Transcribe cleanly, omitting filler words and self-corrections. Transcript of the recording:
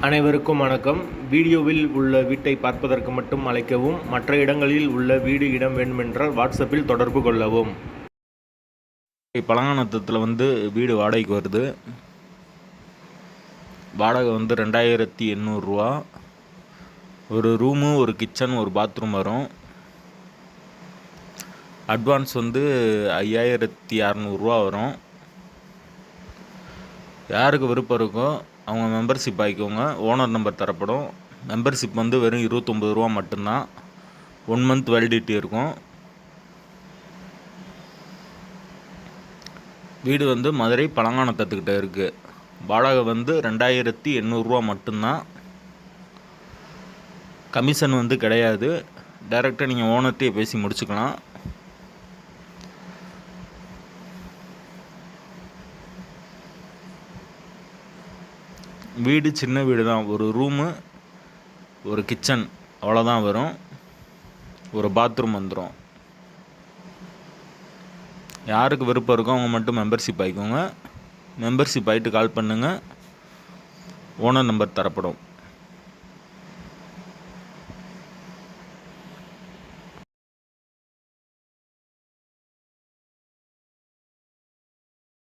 அனைவருக்கும் வணக்கம். வீடியோவில் உள்ள வீட்டை பார்ப்பதற்கு மட்டும் அழைக்கவும். மற்ற இடங்களில் உள்ள வீடு இடம் வேண்டுமென்றால் வாட்ஸ்அப்பில் தொடர்பு கொள்ளவும். பழங்கானத்தத்தில் வீடு வாடகைக்கு வருது. வாடகை 2800 ரூபா. ஒரு ரூமு, ஒரு கிச்சன், ஒரு பாத்ரூம் வரும். அட்வான்ஸ் 5600 ரூபா வரும். யாருக்கு விருப்பம் இருக்கோ அவங்க மெம்பர்ஷிப் ஆகிக்கோங்க. ஓனர் நம்பர் தரப்படும். மெம்பர்ஷிப் வெறும் 29 ரூபா மட்டும்தான். 1 மந்த் வேலிடிட்டி இருக்கும். வீடு மதுரை பழங்கானத்தத்துக்கிட்ட இருக்குது. வாடகை 2800 ரூபா மட்டும்தான். கமிஷன் கிடையாது. டைரெக்டாக நீங்கள் ஓனர்கிட்டே பேசி முடிச்சுக்கலாம். வீடு சின்ன வீடு தான். ஒரு ரூமு, ஒரு கிச்சன் அவ்வளோதான் வரும். ஒரு பாத்ரூம் வந்துடும். யாருக்கு விருப்பம் இருக்கோ அவங்க மட்டும் மெம்பர்ஷிப் ஆகிக்கோங்க. மெம்பர்ஷிப் ஆகிட்டு கால் பண்ணுங்கள். ஓனர் நம்பர் தரப்படும்.